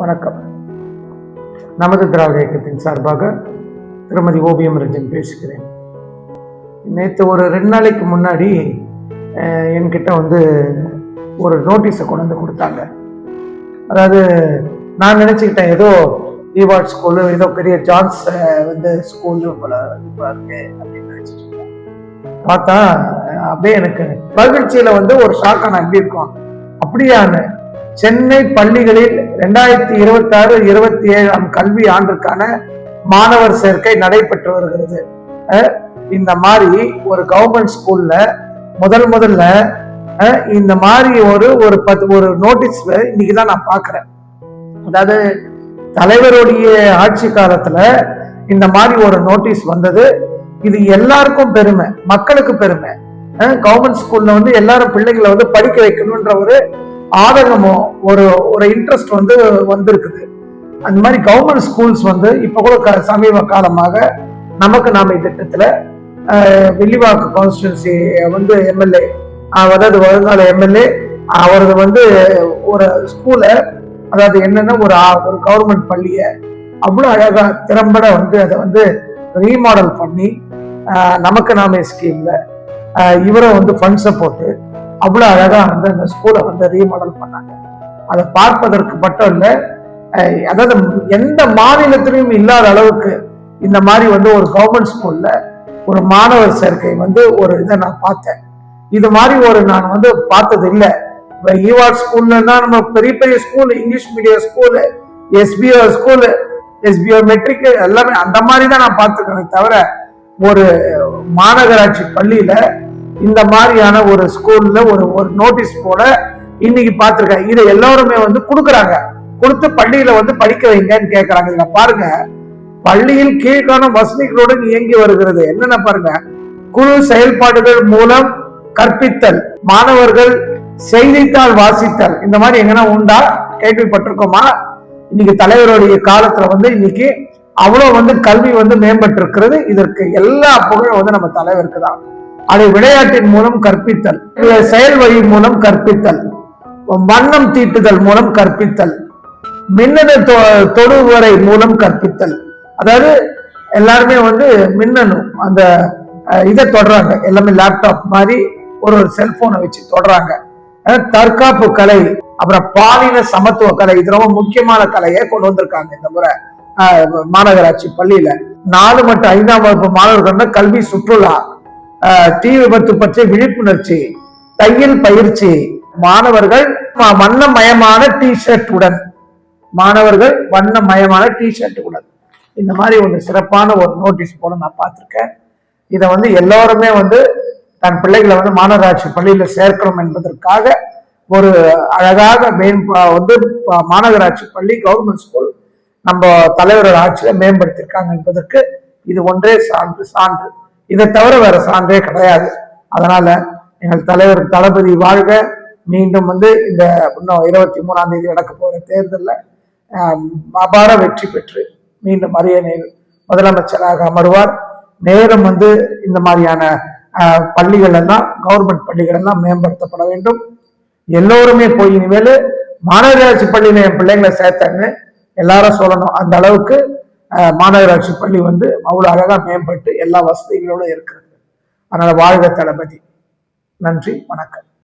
வணக்கம். நமது திராவிட இயக்கத்தின் சார்பாக திருமதி ஓவியம் ரஞ்சன் பேசுகிறேன். நேற்று ஒரு 2 நாளைக்கு முன்னாடி என்கிட்ட ஒரு நோட்டீஸை கொண்டு வந்து கொடுத்தாங்க. அதாவது நான் நினச்சிக்கிட்டேன் ஏதோ ஈவார்ட் ஸ்கூலு, ஏதோ பெரிய ஜான்ஸ் ஸ்கூலு போல இருக்கு அப்படின்னு நினச்சிட்டு இருக்கேன். பார்த்தா அப்படியே எனக்கு மகிழ்ச்சியில் ஒரு ஷாக்கான எப்படி இருக்கும். அப்படியான சென்னை பள்ளிகளில் 2026-27 கல்வி ஆண்டிற்கான மாணவர் சேர்க்கை நடைபெற்று வருகிறது. இந்த மாதிரி ஒரு கவர்மெண்ட் ஸ்கூல்ல முதல்ல இந்த மாதிரி ஒரு நோட்டீஸ் இன்னைக்குதான் நான் பாக்குறேன். அதாவது தலைவருடைய ஆட்சி காலத்துல இந்த மாதிரி ஒரு நோட்டீஸ் வந்தது. இது எல்லாருக்கும் பெருமை, மக்களுக்கு பெருமை. கவர்மெண்ட் ஸ்கூல்ல எல்லாரும் பிள்ளைங்களை படிக்க வைக்கணும்ன்ற ஒரு ஆதங்கமோ ஒரு இன்ட்ரெஸ்ட் வந்திருக்குது. அந்த மாதிரி கவர்மெண்ட் ஸ்கூல்ஸ் இப்ப கூட சமீப காலமாக நமக்கு நாம திட்டத்துல வில்லிவாக்கு கான்ஸ்டிடுவன்சி எம்எல்ஏ, அதாவது வருங்கால எம்எல்ஏ அவரது ஒரு ஸ்கூல, அதாவது என்னன்னா ஒரு கவர்மெண்ட் பள்ளிய அவ்வளவு அழகா திறம்பட அதை ரீமாடல் பண்ணி நமக்கு நாமே ஸ்கீம்ல இவரை ஃபண்ட்ஸை போட்டு அவ்வளவு அழகா அந்த ஸ்கூலை ரீமாடல் பண்ணாங்க. அதை பார்ப்பதற்கு மட்டும் இல்லை, அதாவது எந்த மாநிலத்திலையும் இல்லாத அளவுக்கு இந்த மாதிரி ஒரு கவர்மெண்ட் ஸ்கூல்ல ஒரு மாணவர் சேர்க்கை ஒரு இதை நான் பார்த்தேன். இது மாதிரி நான் பார்த்தது இல்லை. ஈவார்ட் ஸ்கூல்னா நம்ம பெரிய பெரிய school, English medium school, SBO matric எல்லாமே அந்த மாதிரி தான் நான் பார்த்துருக்கேன். தவிர ஒரு மாநகராட்சி பள்ளியில இந்த மாதிரியான ஒரு ஸ்கூல்ல ஒரு நோட்டீஸ் போல இன்னைக்கு பார்த்திருக்கேன். இதை எல்லாருமே கொடுக்குறாங்க, கொடுத்து பள்ளியில படிக்க வைங்கன்னு கேட்கறாங்க. இதுல பாருங்க, பள்ளியில் கீழ்காணும் வசதிகளுடன் இயங்கி வருகிறது. என்னென்ன பாருங்க, குழு செயல்பாடுகள் மூலம் கற்பித்தல், மாணவர்கள் செய்தித்தாள் வாசித்தல், இந்த மாதிரி எங்கன்னா உண்டா? கேள்விப்பட்டிருக்கோமா? இன்னைக்கு தலைவருடைய காலத்துல இன்னைக்கு அவ்வளவு கல்வி மேம்பட்டு இருக்கிறது. இதற்கு எல்லா புகழும் நம்ம தலைவருக்கு தான். அதை விளையாட்டின் மூலம் கற்பித்தல், செயல் வழி மூலம் கற்பித்தல், வண்ணம் தீட்டுதல் மூலம் கற்பித்தல், மின்னணு தொடுவரை மூலம் கற்பித்தல். அதாவது எல்லாருமே மின்னணு அந்த இதை தொடறாங்க, எல்லாமே லேப்டாப் மாதிரி ஒரு செல்போனை வச்சு தொடறாங்க. தற்காப்பு கலை, அப்புறம் பாலின சமத்துவ கலை, இது ரொம்ப முக்கியமான கலையை கொண்டு வந்திருக்காங்க இந்த முறை மாநகராட்சி பள்ளியில. 4 மற்றும் 5ஆம் வகுப்பு மாணவர்கள் கல்வி சுற்றுலா, தீ விபத்து பற்றிய விழிப்புணர்ச்சி, தையல் பயிற்சி, மாணவர்கள் வண்ணமயமான டிஷர்ட்டுடன், இந்த மாதிரி சிறப்பான ஒரு நோட்டீஸ் போல நான் பார்த்திருக்கேன். இதை எல்லாருமே தன் பிள்ளைகளை மாநகராட்சி பள்ளியில சேர்க்கணும் என்பதற்காக ஒரு அழகாக மாநகராட்சி பள்ளி, கவர்மெண்ட் ஸ்கூல் நம்ம தலைவரோட ஆட்சியில மேம்படுத்தியிருக்காங்க என்பதற்கு இது ஒன்றே சான்று. இதை தவிர வேற சான்றே கிடையாது. அதனால எங்கள் தலைவர் தளபதி வாழ்க. மீண்டும் இந்த இன்னும் 23ஆம் தேதி நடக்க போற தேர்தலில் அபார வெற்றி பெற்று மீண்டும் அரியணையில் முதலமைச்சராக அமர்வார். நேரம் இந்த மாதிரியான பள்ளிகள் எல்லாம், கவர்மெண்ட் பள்ளிகள் எல்லாம் மேம்படுத்தப்பட வேண்டும். எல்லோருமே போய் இனிமேல் மாநகராட்சி பள்ளியில என் பிள்ளைங்களை சேர்த்தேன்னு எல்லாரும் சொல்லணும். அந்த அளவுக்கு மாநகராட்சி பள்ளி அவ்வளவு அழகா மேம்பட்டு எல்லா வசதிகளோட இருக்கிறது. அதனால வாழ்க தளபதி. நன்றி, வணக்கம்.